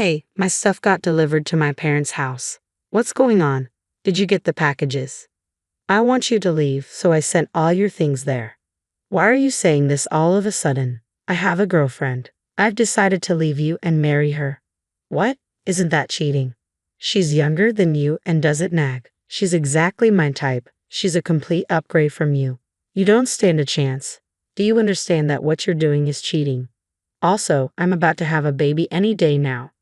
Hey, my stuff got delivered to my parents' house. What's going on? Did you get the packages? I want you to leave, so I sent all your things there. Why are you saying this all of a sudden? I have a girlfriend. I've decided to leave you and marry her. What? Isn't that cheating? She's younger than you and doesn't nag. She's exactly my type. She's a complete upgrade from you. You don't stand a chance. Do you understand that what you're doing is cheating? Also, I'm about to have a baby any day now.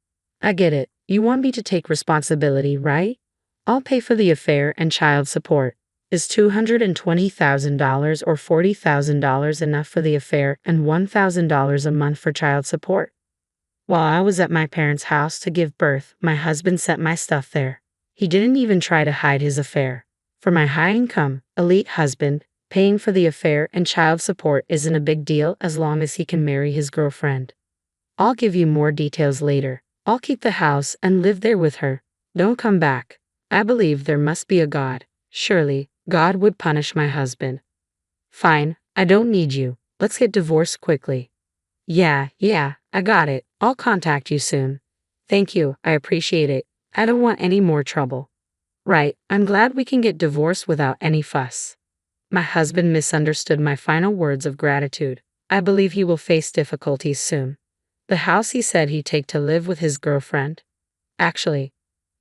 I get it. You want me to take responsibility, right? I'll pay for the affair and child support. Is $220,000 or $40,000 enough for the affair and $1,000 a month for child support? While I was at my parents' house to give birth, my husband sent my stuff there. He didn't even try to hide his affair. For my high-income, elite husband, paying for the affair and child support isn't a big deal as long as he can marry his girlfriend. I'll give you more details later. I'll keep the house and live there with her. Don't come back. I believe there must be a God. Surely, God would punish my husband. Fine, I don't need you. Let's get divorced quickly. Yeah, I got it. I'll contact you soon. Thank you, I appreciate it. I don't want any more trouble. Right, I'm glad we can get divorced without any fuss. My husband misunderstood my final words of gratitude. I believe he will face difficulties soon. The house he said he'd take to live with his girlfriend. Actually,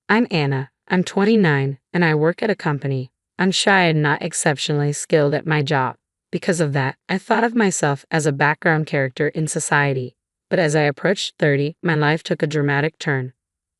I'm Anna. I'm 29, and I work at a company. I'm shy and not exceptionally skilled at my job. Because of that, I thought of myself as a background character in society. But as I approached 30, my life took a dramatic turn.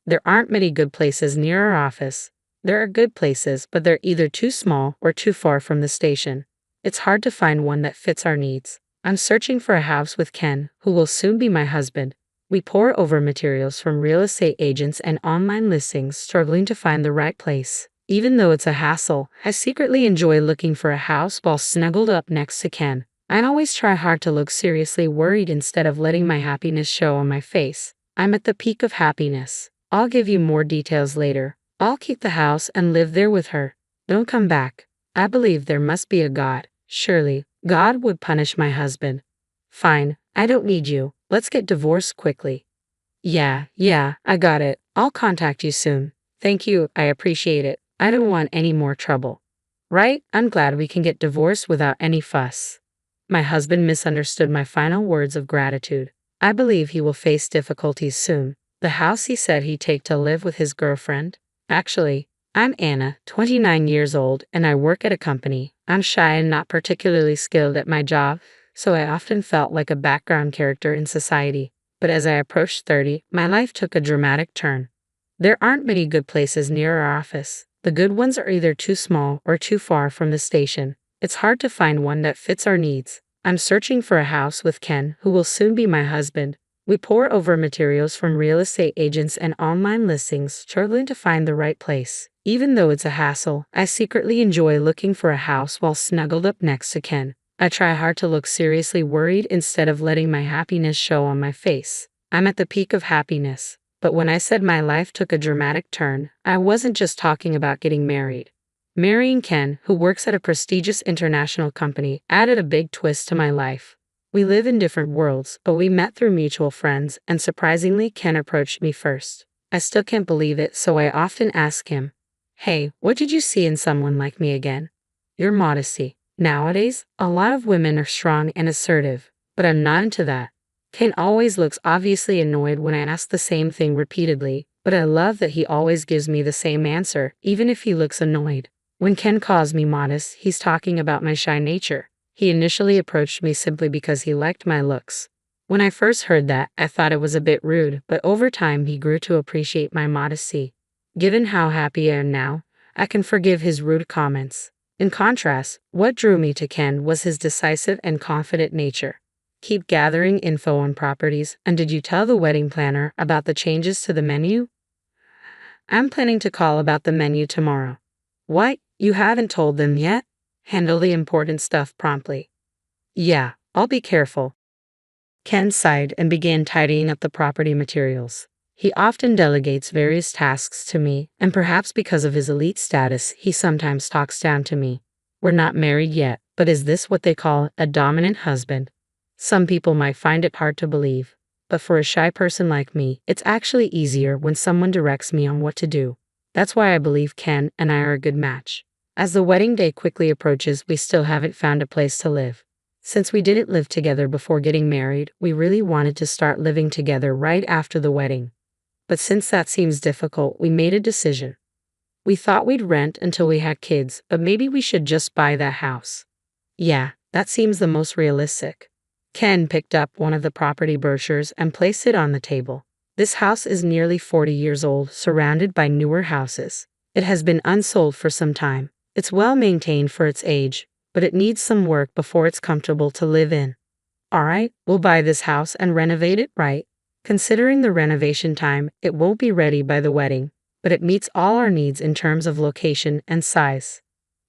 There aren't many good places near our office. There are good places, but they're either too small or too far from the station. It's hard to find one that fits our needs. I'm searching for a house with Ken, who will soon be my husband. We pore over materials from real estate agents and online listings, struggling to find the right place. Even though it's a hassle, I secretly enjoy looking for a house while snuggled up next to Ken. I always try hard to look seriously worried instead of letting my happiness show on my face. I'm at the peak of happiness. I'll give you more details later. I'll keep the house and live there with her. Don't come back. I believe there must be a God. Surely, God would punish my husband. Fine, I don't need you. Let's get divorced quickly. Yeah, I got it. I'll contact you soon. Thank you, I appreciate it. I don't want any more trouble. Right? I'm glad we can get divorced without any fuss. My husband misunderstood my final words of gratitude. I believe he will face difficulties soon. The house he said he'd take to live with his girlfriend. Actually, I'm Anna, 29 years old, and I work at a company. I'm shy and not particularly skilled at my job, so I often felt like a background character in society. But as I approached 30, my life took a dramatic turn. There aren't many good places near our office. The good ones are either too small or too far from the station. It's hard to find one that fits our needs. I'm searching for a house with Ken, who will soon be my husband. We pore over materials from real estate agents and online listings, struggling to find the right place. Even though it's a hassle, I secretly enjoy looking for a house while snuggled up next to Ken. I try hard to look seriously worried instead of letting my happiness show on my face. I'm at the peak of happiness. But when I said my life took a dramatic turn, I wasn't just talking about getting married. Marrying Ken, who works at a prestigious international company, added a big twist to my life. We live in different worlds, but we met through mutual friends, and surprisingly, Ken approached me first. I still can't believe it, so I often ask him, "Hey, what did you see in someone like me again?" Your modesty. Nowadays, a lot of women are strong and assertive, but I'm not into that. Ken always looks obviously annoyed when I ask the same thing repeatedly, but I love that he always gives me the same answer, even if he looks annoyed. When Ken calls me modest, he's talking about my shy nature. He initially approached me simply because he liked my looks. When I first heard that, I thought it was a bit rude, but over time he grew to appreciate my modesty. Given how happy I am now, I can forgive his rude comments. In contrast, what drew me to Ken was his decisive and confident nature. Keep gathering info on properties, and did you tell the wedding planner about the changes to the menu? I'm planning to call about the menu tomorrow. What? You haven't told them yet? Handle the important stuff promptly. Yeah, I'll be careful. Ken sighed and began tidying up the property materials. He often delegates various tasks to me, and perhaps because of his elite status, he sometimes talks down to me. We're not married yet, but is this what they call a dominant husband? Some people might find it hard to believe. but for a shy person like me, it's actually easier when someone directs me on what to do. That's why I believe Ken and I are a good match. As the wedding day quickly approaches, we still haven't found a place to live. Since we didn't live together before getting married, we really wanted to start living together right after the wedding. But since that seems difficult, we made a decision. We thought we'd rent until we had kids, but maybe we should just buy that house. Yeah, that seems the most realistic. Ken picked up one of the property brochures and placed it on the table. This house is nearly 40 years old, surrounded by newer houses. It has been unsold for some time. It's well maintained for its age, but it needs some work before it's comfortable to live in. All right, we'll buy this house and renovate it right. Considering the renovation time, it won't be ready by the wedding, but it meets all our needs in terms of location and size.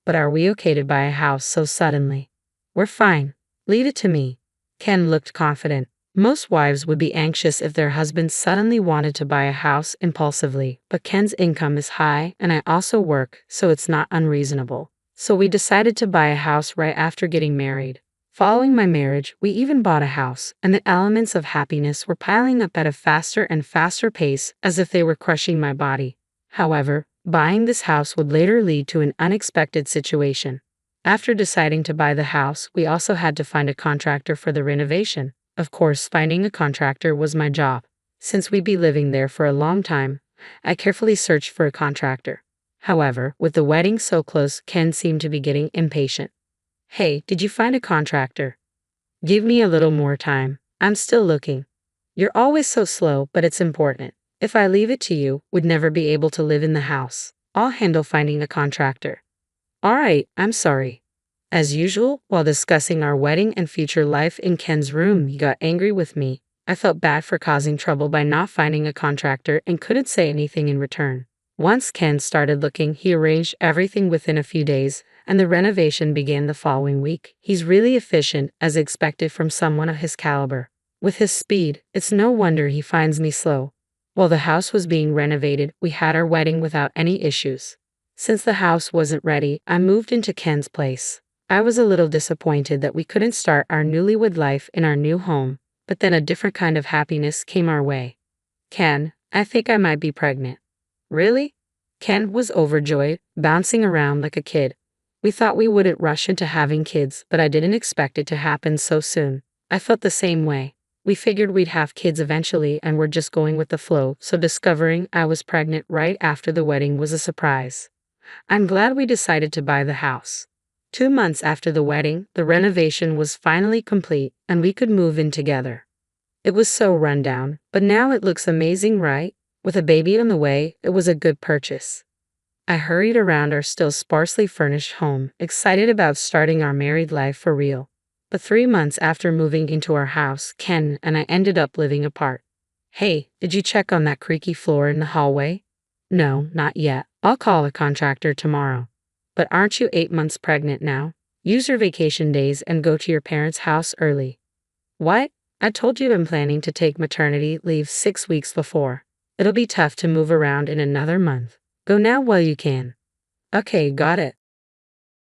But are we okay to buy a house so suddenly? We're fine. Leave it to me. Ken looked confident. Most wives would be anxious if their husbands suddenly wanted to buy a house impulsively, but Ken's income is high and I also work, so it's not unreasonable. So we decided to buy a house right after getting married. Following my marriage, we even bought a house, and the elements of happiness were piling up at a faster and faster pace as if they were crushing my body. However, buying this house would later lead to an unexpected situation. After deciding to buy the house, we also had to find a contractor for the renovation. Of course, finding a contractor was my job. Since we'd be living there for a long time, I carefully searched for a contractor. However, with the wedding so close, Ken seemed to be getting impatient. Hey, did you find a contractor? Give me a little more time. I'm still looking. You're always so slow, but it's important. If I leave it to you, we'd never be able to live in the house. I'll handle finding a contractor. All right, I'm sorry. As usual, while discussing our wedding and future life in Ken's room, he got angry with me. I felt bad for causing trouble by not finding a contractor and couldn't say anything in return. Once Ken started looking, he arranged everything within a few days, and the renovation began the following week. He's really efficient, as expected from someone of his caliber. With his speed, it's no wonder he finds me slow. While the house was being renovated, we had our wedding without any issues. Since the house wasn't ready, I moved into Ken's place. I was a little disappointed that we couldn't start our newlywed life in our new home, but then a different kind of happiness came our way. Ken, I think I might be pregnant. Really? Ken was overjoyed, bouncing around like a kid. We thought we wouldn't rush into having kids, but I didn't expect it to happen so soon. I felt the same way. We figured we'd have kids eventually and we're just going with the flow, so discovering I was pregnant right after the wedding was a surprise. I'm glad we decided to buy the house. 2 months after the wedding, the renovation was finally complete and we could move in together. It was so run down, but now it looks amazing, right? With a baby on the way, it was a good purchase. I hurried around our still sparsely furnished home, excited about starting our married life for real. But 3 months after moving into our house, Ken and I ended up living apart. Hey, did you check on that creaky floor in the hallway? No, not yet. I'll call a contractor tomorrow. But aren't you 8 months pregnant now? Use your vacation days and go to your parents' house early. What? I told you I'm planning to take maternity leave 6 weeks before. It'll be tough to move around in another month. Go now while you can. Okay, got it.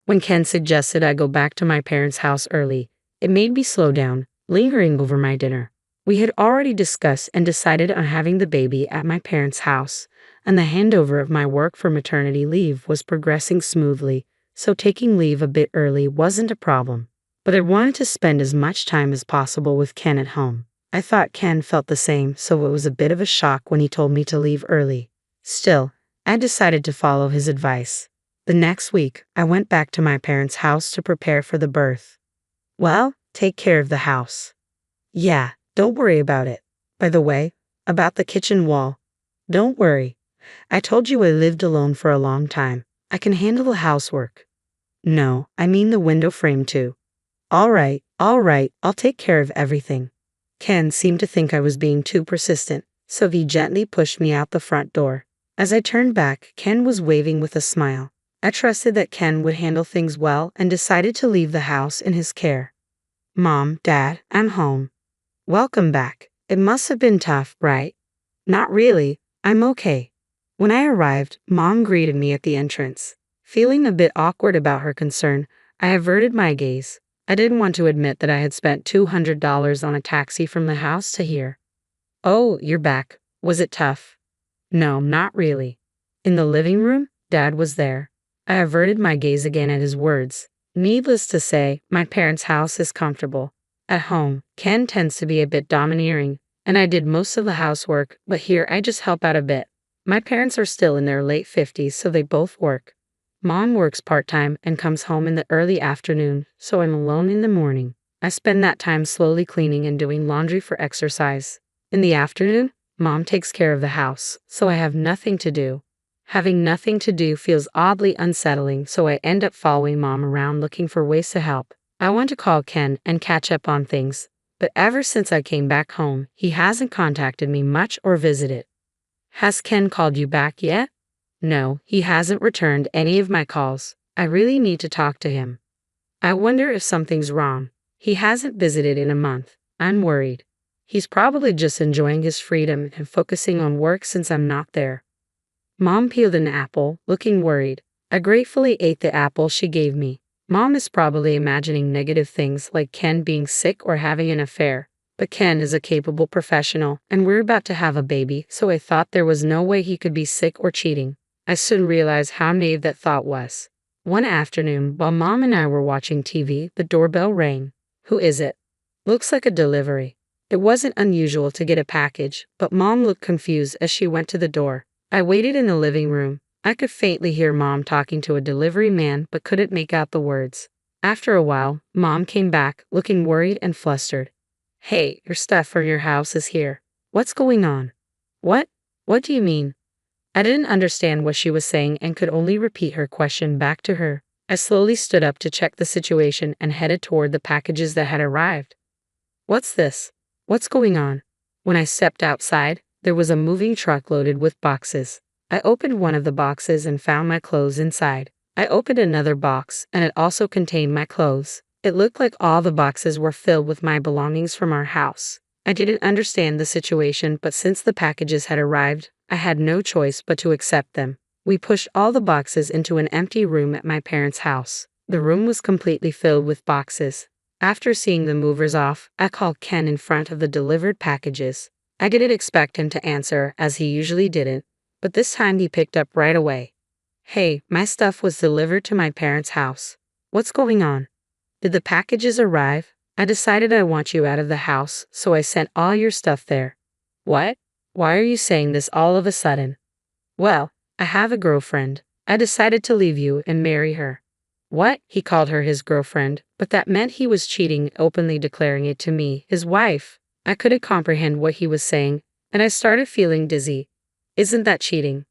When Ken suggested I go back to my parents' house early, it made me slow down, lingering over my dinner. We had already discussed and decided on having the baby at my parents' house, and the handover of my work for maternity leave was progressing smoothly, so taking leave a bit early wasn't a problem. But I wanted to spend as much time as possible with Ken at home. I thought Ken felt the same, so it was a bit of a shock when he told me to leave early. Still, I decided to follow his advice. The next week, I went back to my parents' house to prepare for the birth. Well, take care of the house. Yeah, don't worry about it. By the way, about the kitchen wall. Don't worry. I told you I lived alone for a long time. I can handle the housework. No, I mean the window frame too. All right, I'll take care of everything. Ken seemed to think I was being too persistent, so he gently pushed me out the front door. As I turned back, Ken was waving with a smile. I trusted that Ken would handle things well and decided to leave the house in his care. Mom, Dad, I'm home. Welcome back. It must have been tough, right? Not really. I'm okay. When I arrived, Mom greeted me at the entrance. Feeling a bit awkward about her concern, I averted my gaze. I didn't want to admit that I had spent $200 on a taxi from the house to here. Oh, you're back. Was it tough? No, not really. In the living room, Dad was there. I averted my gaze again at his words. Needless to say, my parents' house is comfortable. At home, Ken tends to be a bit domineering, and I did most of the housework, but here I just help out a bit. My parents are still in their late 50s, so they both work. Mom works part-time and comes home in the early afternoon, so I'm alone in the morning. I spend that time slowly cleaning and doing laundry for exercise. In the afternoon, Mom takes care of the house, so I have nothing to do. Having nothing to do feels oddly unsettling, so I end up following Mom around looking for ways to help. I want to call Ken and catch up on things, but ever since I came back home, he hasn't contacted me much or visited. Has Ken called you back yet? No, he hasn't returned any of my calls. I really need to talk to him. I wonder if something's wrong. He hasn't visited in a month. I'm worried. He's probably just enjoying his freedom and focusing on work since I'm not there. Mom peeled an apple, looking worried. I gratefully ate the apple she gave me. Mom is probably imagining negative things like Ken being sick or having an affair. But Ken is a capable professional, and we're about to have a baby, so I thought there was no way he could be sick or cheating. I soon realized how naive that thought was. One afternoon, while Mom and I were watching TV, the doorbell rang. Who is it? Looks like a delivery. It wasn't unusual to get a package, but Mom looked confused as she went to the door. I waited in the living room. I could faintly hear Mom talking to a delivery man but couldn't make out the words. After a while, Mom came back, looking worried and flustered. Hey, your stuff from your house is here. What's going on? What? What do you mean? I didn't understand what she was saying and could only repeat her question back to her. I slowly stood up to check the situation and headed toward the packages that had arrived. What's this? What's going on? When I stepped outside, there was a moving truck loaded with boxes. I opened one of the boxes and found my clothes inside. I opened another box, and it also contained my clothes. It looked like all the boxes were filled with my belongings from our house. I didn't understand the situation, but since the packages had arrived, I had no choice but to accept them. We pushed all the boxes into an empty room at my parents' house. The room was completely filled with boxes. After seeing the movers off, I called Ken in front of the delivered packages. I didn't expect him to answer, as he usually didn't, but this time he picked up right away. Hey, my stuff was delivered to my parents' house. What's going on? Did the packages arrive? I decided I want you out of the house, so I sent all your stuff there. What? Why are you saying this all of a sudden? Well, I have a girlfriend. I decided to leave you and marry her. What? He called her his girlfriend, but that meant he was cheating, openly declaring it to me, his wife. I couldn't comprehend what he was saying, and I started feeling dizzy. Isn't that cheating?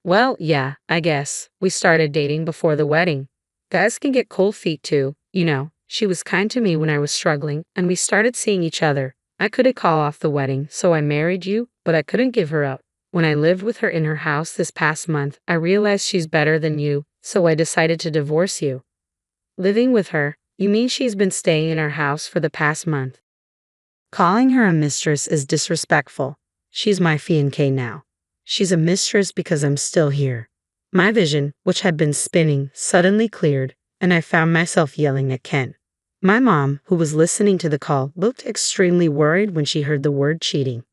Well, yeah, I guess. We started dating before the wedding. Guys can get cold feet too, you know. She was kind to me when I was struggling, and we started seeing each other. I couldn't call off the wedding, so I married you, but I couldn't give her up. When I lived with her in her house this past month, I realized she's better than you, so I decided to divorce you. Living with her? You mean she's been staying in our house for the past month? Calling her a mistress is disrespectful. She's my fiancée now. She's a mistress because I'm still here. My vision, which had been spinning, suddenly cleared, and I found myself yelling at Ken. My mom, who was listening to the call, looked extremely worried when she heard the word cheating.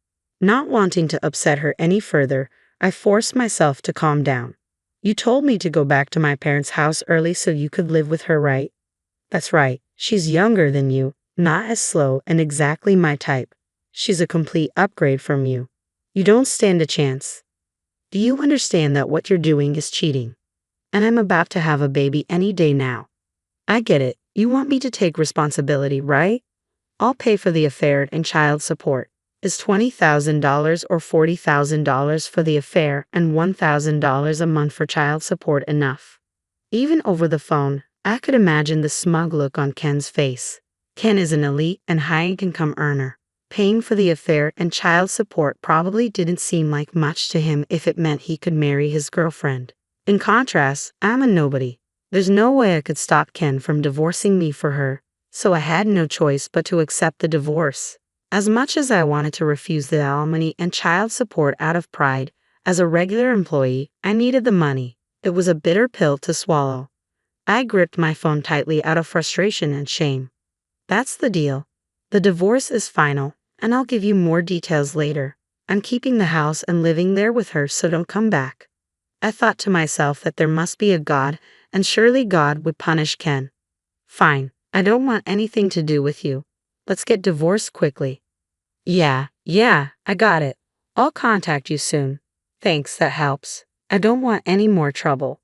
Not wanting to upset her any further, I forced myself to calm down. You told me to go back to my parents' house early so you could live with her, right? That's right. She's younger than you, not as slow, and exactly my type. She's a complete upgrade from you. You don't stand a chance. Do you understand that what you're doing is cheating? And I'm about to have a baby any day now. I get it. You want me to take responsibility, right? I'll pay for the affair and child support. Is $20,000 or $40,000 for the affair and $1,000 a month for child support enough? Even over the phone, I could imagine the smug look on Ken's face. Ken is an elite and high-income earner. Paying for the affair and child support probably didn't seem like much to him if it meant he could marry his girlfriend. In contrast, I'm a nobody. There's no way I could stop Ken from divorcing me for her, so I had no choice but to accept the divorce. As much as I wanted to refuse the alimony and child support out of pride, as a regular employee, I needed the money. It was a bitter pill to swallow. I gripped my phone tightly out of frustration and shame. That's the deal. The divorce is final, and I'll give you more details later. I'm keeping the house and living there with her, so don't come back. I thought to myself that there must be a God, and surely God would punish Ken. Fine, I don't want anything to do with you. Let's get divorced quickly. Yeah, I got it. I'll contact you soon. Thanks, that helps. I don't want any more trouble.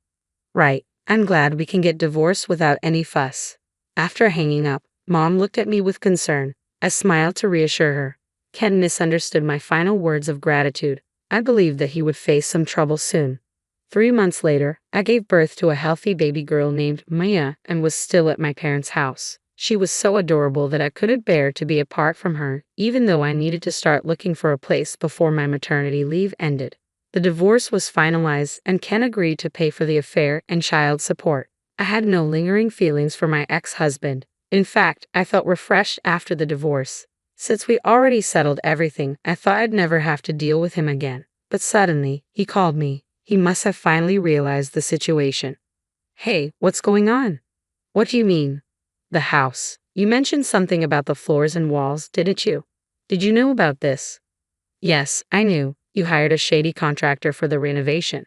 Right, I'm glad we can get divorced without any fuss. After hanging up, Mom looked at me with concern. I smiled to reassure her. Ken misunderstood my final words of gratitude. I believed that he would face some trouble soon. 3 months later, I gave birth to a healthy baby girl named Maya and was still at my parents' house. She was so adorable that I couldn't bear to be apart from her, even though I needed to start looking for a place before my maternity leave ended. The divorce was finalized, and Ken agreed to pay for the affair and child support. I had no lingering feelings for my ex-husband. In fact, I felt refreshed after the divorce. Since we already settled everything, I thought I'd never have to deal with him again. But suddenly, he called me. He must have finally realized the situation. Hey, what's going on? What do you mean? The house. You mentioned something about the floors and walls, didn't you? Did you know about this? Yes, I knew. You hired a shady contractor for the renovation.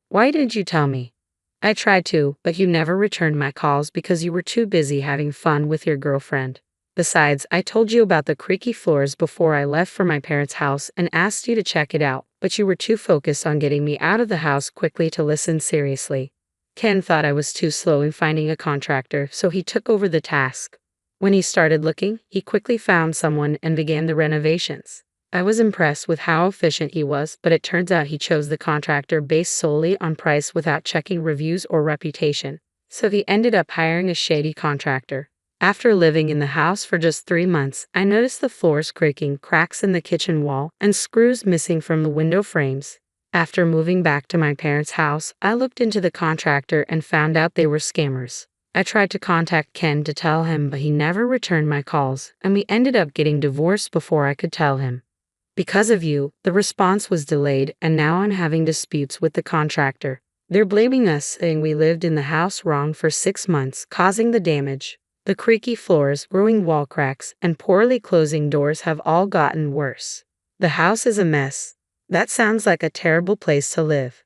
Why didn't you tell me? I tried to, but you never returned my calls because you were too busy having fun with your girlfriend. Besides, I told you about the creaky floors before I left for my parents' house and asked you to check it out, but you were too focused on getting me out of the house quickly to listen seriously. Ken thought I was too slow in finding a contractor, so he took over the task. When he started looking, he quickly found someone and began the renovations. I was impressed with how efficient he was, but it turns out he chose the contractor based solely on price without checking reviews or reputation. So he ended up hiring a shady contractor. After living in the house for just 3 months, I noticed the floors creaking, cracks in the kitchen wall, and screws missing from the window frames. After moving back to my parents' house, I looked into the contractor and found out they were scammers. I tried to contact Ken to tell him, but he never returned my calls, and we ended up getting divorced before I could tell him. Because of you, the response was delayed, and now I'm having disputes with the contractor. They're blaming us, saying we lived in the house wrong for 6 months, causing the damage. The creaky floors, growing wall cracks, and poorly closing doors have all gotten worse. The house is a mess. That sounds like a terrible place to live.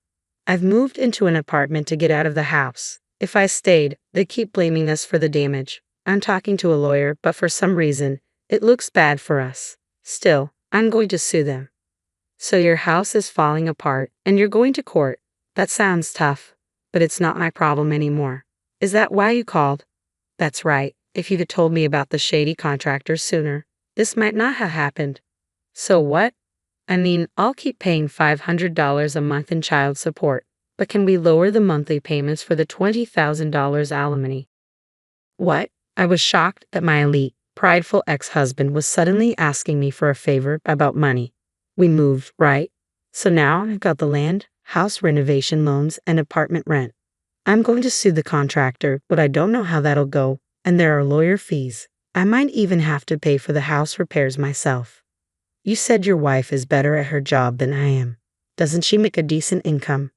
I've moved into an apartment to get out of the house. If I stayed, they'd keep blaming us for the damage. I'm talking to a lawyer, but for some reason, it looks bad for us. Still, I'm going to sue them. So your house is falling apart, and you're going to court. That sounds tough, but it's not my problem anymore. Is that why you called? That's right. If you'd have told me about the shady contractor sooner, this might not have happened. So what? I mean, I'll keep paying $500 a month in child support, but can we lower the monthly payments for the $20,000 alimony? What? I was shocked that my elite, prideful ex-husband was suddenly asking me for a favor about money. We moved, right? So now I've got the land, house renovation loans, and apartment rent. I'm going to sue the contractor, but I don't know how that'll go, and there are lawyer fees. I might even have to pay for the house repairs myself. You said your wife is better at her job than I am. Doesn't she make a decent income?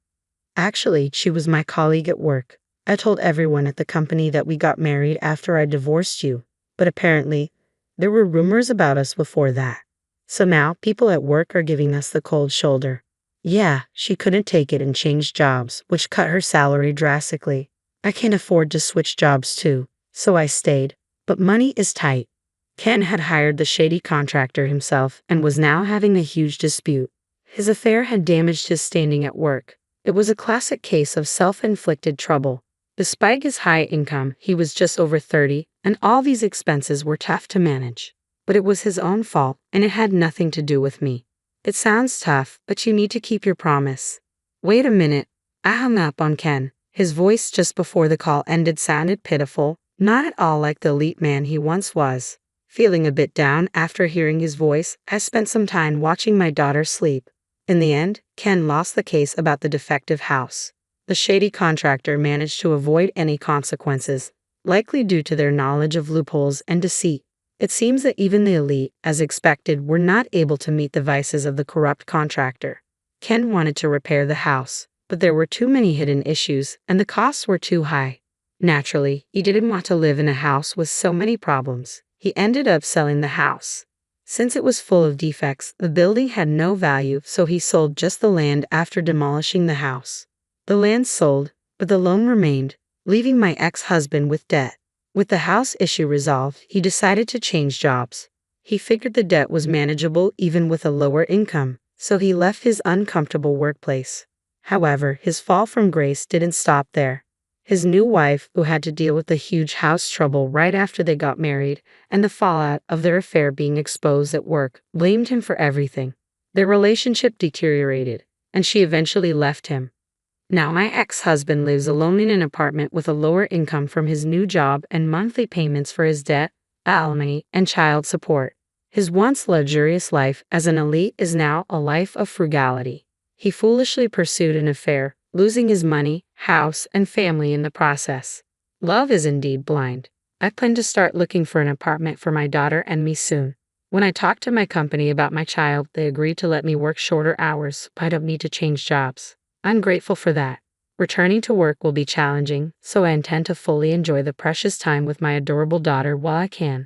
Actually, she was my colleague at work. I told everyone at the company that we got married after I divorced you, but apparently, there were rumors about us before that. So now people at work are giving us the cold shoulder. Yeah, she couldn't take it and changed jobs, which cut her salary drastically. I can't afford to switch jobs too, so I stayed. But money is tight. Ken had hired the shady contractor himself and was now having a huge dispute. His affair had damaged his standing at work. It was a classic case of self-inflicted trouble. Despite his high income, he was just over 30, and all these expenses were tough to manage. But it was his own fault, and it had nothing to do with me. It sounds tough, but you need to keep your promise. Wait a minute. I hung up on Ken. His voice just before the call ended sounded pitiful, not at all like the elite man he once was. Feeling a bit down after hearing his voice, I spent some time watching my daughter sleep. In the end, Ken lost the case about the defective house. The shady contractor managed to avoid any consequences, likely due to their knowledge of loopholes and deceit. It seems that even the elite, as expected, were not able to meet the vices of the corrupt contractor. Ken wanted to repair the house, but there were too many hidden issues, and the costs were too high. Naturally, he didn't want to live in a house with so many problems. He ended up selling the house. Since it was full of defects, the building had no value, so he sold just the land after demolishing the house. The land sold, but the loan remained, leaving my ex-husband with debt. With the house issue resolved, he decided to change jobs. He figured the debt was manageable even with a lower income, so he left his uncomfortable workplace. However, his fall from grace didn't stop there. His new wife, who had to deal with the huge house trouble right after they got married, and the fallout of their affair being exposed at work, blamed him for everything. Their relationship deteriorated, and she eventually left him. Now my ex-husband lives alone in an apartment with a lower income from his new job and monthly payments for his debt, alimony, and child support. His once luxurious life as an elite is now a life of frugality. He foolishly pursued an affair, losing his money, house, and family in the process. Love is indeed blind. I plan to start looking for an apartment for my daughter and me soon. When I talked to my company about my child, they agreed to let me work shorter hours, but I don't need to change jobs. I'm grateful for that. Returning to work will be challenging, so I intend to fully enjoy the precious time with my adorable daughter while I can.